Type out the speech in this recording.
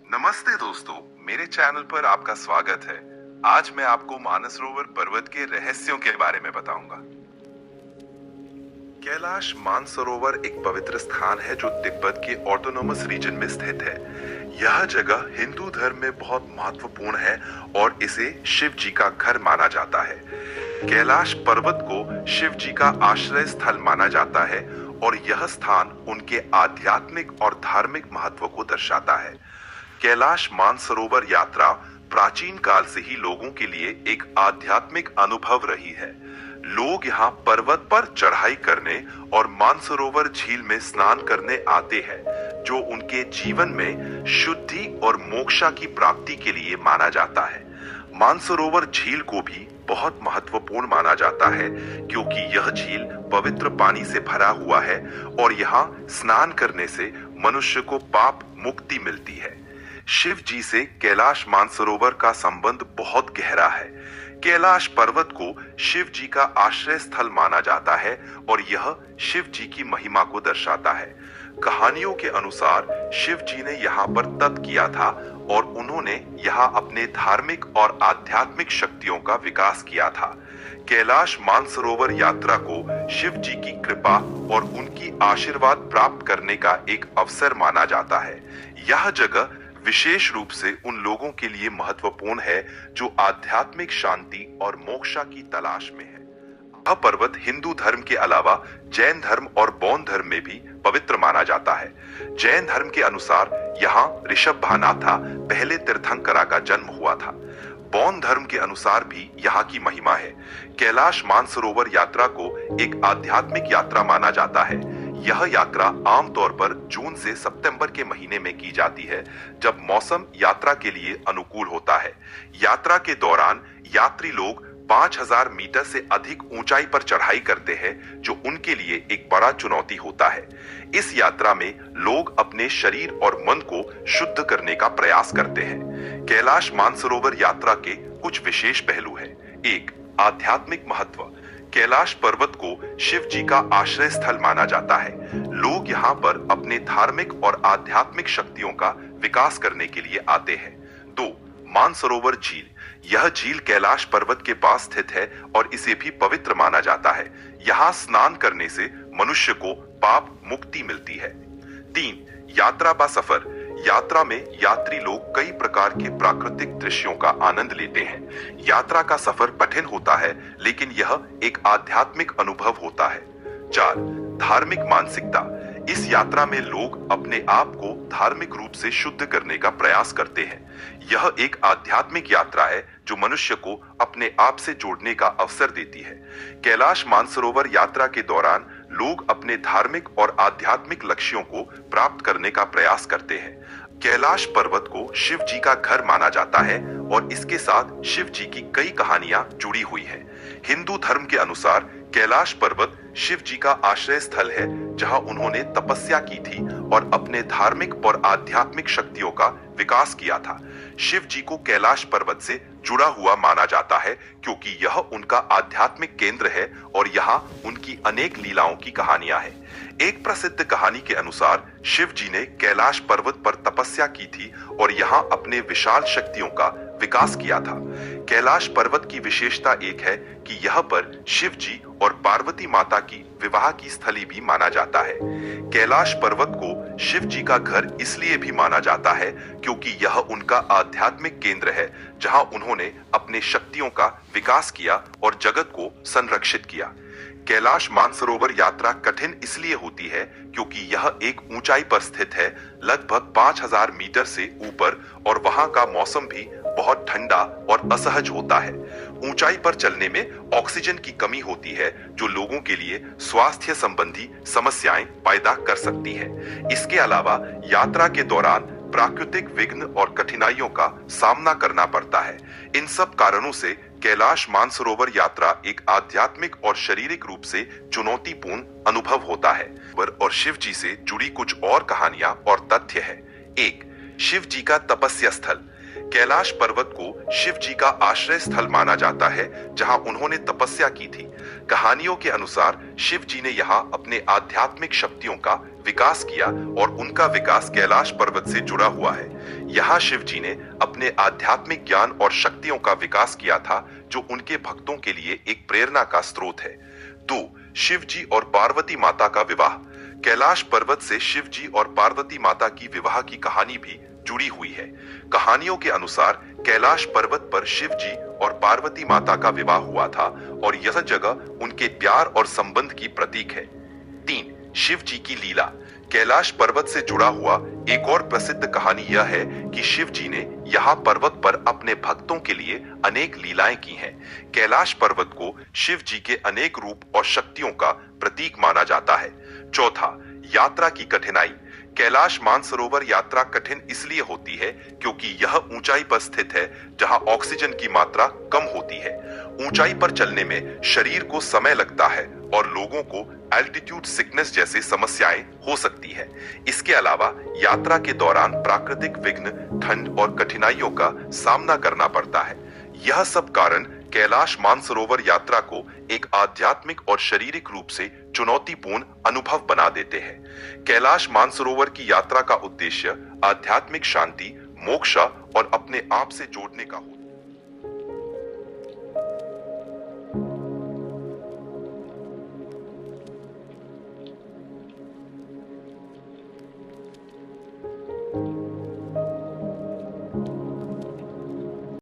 नमस्ते दोस्तों, मेरे चैनल पर आपका स्वागत है। आज मैं आपको मानसरोवर पर्वत के रहस्यों के बारे में बताऊंगा। कैलाश मानसरोवर एक पवित्र स्थान है जो तिब्बत के ऑटोनोमस रीजन में स्थित है। यह जगह हिंदू धर्म में बहुत महत्वपूर्ण है और इसे शिव जी का घर माना जाता है। कैलाश पर्वत को शिव जी का आश्रय स्थल माना जाता है और यह स्थान उनके आध्यात्मिक और धार्मिक महत्व को दर्शाता है। कैलाश मानसरोवर यात्रा प्राचीन काल से ही लोगों के लिए एक आध्यात्मिक अनुभव रही है। लोग यहाँ पर्वत पर चढ़ाई करने और मानसरोवर झील में स्नान करने आते हैं, जो उनके जीवन में शुद्धि और मोक्षा की प्राप्ति के लिए माना जाता है। मानसरोवर झील को भी बहुत महत्वपूर्ण माना जाता है क्योंकि यह झील पवित्र पानी से भरा हुआ है और यहाँ स्नान करने से मनुष्य को पाप मुक्ति मिलती है। शिव जी से कैलाश मानसरोवर का संबंध बहुत गहरा है। कैलाश पर्वत को शिव जी का आश्रय स्थल माना जाता है और यह शिव जी की महिमा को दर्शाता है। कहानियों के अनुसार शिव जी ने यहाँ पर तप किया था और उन्होंने यहाँ अपने धार्मिक और आध्यात्मिक शक्तियों का विकास किया था। कैलाश मानसरोवर यात्रा को शिव जी की कृपा और उनकी आशीर्वाद प्राप्त करने का एक अवसर माना जाता है। यह जगह विशेष रूप से उन लोगों के लिए महत्वपूर्ण है जो आध्यात्मिक शांति और मोक्षा की तलाश में है। यह पर्वत हिंदू धर्म के अलावा जैन धर्म और बौद्ध धर्म में भी पवित्र माना जाता है। जैन धर्म के अनुसार यहाँ ऋषभभानाथा पहले तीर्थंकरा का जन्म हुआ था। बौद्ध धर्म के अनुसार भी यहाँ की महिमा है। कैलाश मानसरोवर यात्रा को एक आध्यात्मिक यात्रा माना जाता है। यह यात्रा आमतौर पर जून से सितंबर के महीने में की जाती है, जब मौसम यात्रा के लिए अनुकूल होता है। यात्रा के दौरान यात्री लोग 5000 मीटर से अधिक ऊंचाई पर चढ़ाई करते हैं, जो उनके लिए एक बड़ा चुनौती होता है। इस यात्रा में लोग अपने शरीर और मन को शुद्ध करने का प्रयास करते हैं। कैलाश मानसरोवर यात्रा के कुछ विशेष पहलू हैं। 1. आध्यात्मिक महत्व। कैलाश पर्वत को शिव जी का आश्रय स्थल माना जाता है। लोग यहाँ पर अपने धार्मिक और आध्यात्मिक शक्तियों का विकास करने के लिए आते हैं। 2. मानसरोवर झील। यह झील कैलाश पर्वत के पास स्थित है और इसे भी पवित्र माना जाता है। यहाँ स्नान करने से मनुष्य को पाप मुक्ति मिलती है। 3. यात्रा बा सफर। यात्रा में यात्री लोग कई प्रकार के प्राकृतिक दृश्यों का आनंद लेते हैं। यात्रा का सफर कठिन होता है, लेकिन यह एक आध्यात्मिक अनुभव होता है। 4. धार्मिक मानसिकता। इस यात्रा में लोग अपने आप को धार्मिक रूप से शुद्ध करने का प्रयास करते हैं। यह एक आध्यात्मिक यात्रा है जो मनुष्य को अपने आप से जोड़ने का अवसर देती है। कैलाश मानसरोवर यात्रा के दौरान लोग अपने धार्मिक और आध्यात्मिक लक्ष्यों को प्राप्त करने का प्रयास करते हैं। कैलाश पर्वत को शिव जी का घर माना जाता है और इसके साथ शिव जी की कई कहानियां जुड़ी हुई हैं। हिंदू धर्म के अनुसार कैलाश पर्वत शिव जी का आश्रय स्थल है, जहां उन्होंने तपस्या की थी और अपने धार्मिक और आध्यात्मिक शक्तियों का विकास किया था। शिव जी को कैलाश पर्वत से जुड़ा हुआ माना जाता है क्योंकि यह उनका आध्यात्मिक केंद्र है और यहाँ उनकी अनेक लीलाओं की कहानियां हैं। एक प्रसिद्ध कहानी के अनुसार शिव जी ने कैलाश पर्वत पर तपस्या की थी और यहाँ अपने विशाल शक्तियों का विकास किया था। कैलाश पर्वत की विशेषता एक है कि यह पर शिव जी और पार्वती माता की विवाह की स्थली भी माना जाता है। कैलाश पर्वत को शिव जी का घर इसलिए भी माना जाता है क्योंकि यह उनका आध्यात्मिक केंद्र है, जहां उन्होंने अपने शक्तियों का विकास किया और जगत को संरक्षित किया। कैलाश मानसरोवर यात्रा कठिन इसलिए होती है क्योंकि यह एक ऊंचाई पर स्थित है, लगभग 5000 मीटर से ऊपर, और वहां का मौसम भी बहुत ठंडा और असहज होता है। ऊंचाई पर चलने में ऑक्सीजन की कमी होती है, जो लोगों के लिए स्वास्थ्य संबंधी समस्याएं पैदा कर सकती है। इसके अलावा यात्रा के दौरान प्राकृतिक विघ्न और कठिनाइयों का सामना करना पड़ता है। इन सब कारणों से कैलाश मानसरोवर यात्रा एक आध्यात्मिक और शारीरिक रूप से चुनौतीपूर्ण अनुभव होता है। और शिव जी से जुड़ी कुछ और कहानियां और तथ्य है। 1. शिव जी का तपस्या स्थल। कैलाश पर्वत को शिव जी का आश्रय स्थल माना जाता है, जहां उन्होंने तपस्या की थी। कहानियों के अनुसार शिव जी ने यहाँ अपने आध्यात्मिक शक्तियों का विकास किया और उनका विकास कैलाश पर्वत से जुड़ा हुआ है। यहाँ शिव जी ने अपने आध्यात्मिक ज्ञान और शक्तियों का विकास किया था जो उनके भक्तों के लिए एक प्रेरणा का स्रोत है। 2. शिव जी और पार्वती माता का विवाह। कैलाश पर्वत से शिव जी और पार्वती माता की विवाह की कहानी भी जुड़ी हुई है। कहानियों के अनुसार कैलाश पर्वत पर शिव जी और पार्वती माता का विवाह हुआ था और यह जगह उनके प्यार और संबंध की प्रतीक है। 3. शिव जी की लीला। कैलाश पर्वत से जुड़ा हुआ एक और प्रसिद्ध कहानी यह है कि शिव जी ने यहाँ पर्वत पर अपने भक्तों के लिए अनेक लीलाएं की हैं। कैलाश पर्वत को शिव जी के अनेक रूप और शक्तियों का प्रतीक माना जाता है। 4. यात्रा की कठिनाई। कैलाश मानसरोवर यात्रा कठिन इसलिए होती है क्योंकि यह ऊंचाई पर स्थित है जहां ऑक्सीजन की मात्रा कम होती है। ऊंचाई पर चलने में शरीर को समय लगता है और लोगों को एल्टीट्यूड सिकनेस जैसी समस्याएं हो सकती है। इसके अलावा यात्रा के दौरान प्राकृतिक विघ्न, ठंड और कठिनाइयों का सामना करना पड़ता है। यह सब कारण कैलाश मानसरोवर यात्रा को एक आध्यात्मिक और शारीरिक रूप से चुनौतीपूर्ण अनुभव बना देते हैं। कैलाश मानसरोवर की यात्रा का उद्देश्य आध्यात्मिक शांति, मोक्ष और अपने आप से जोड़ने का होता है।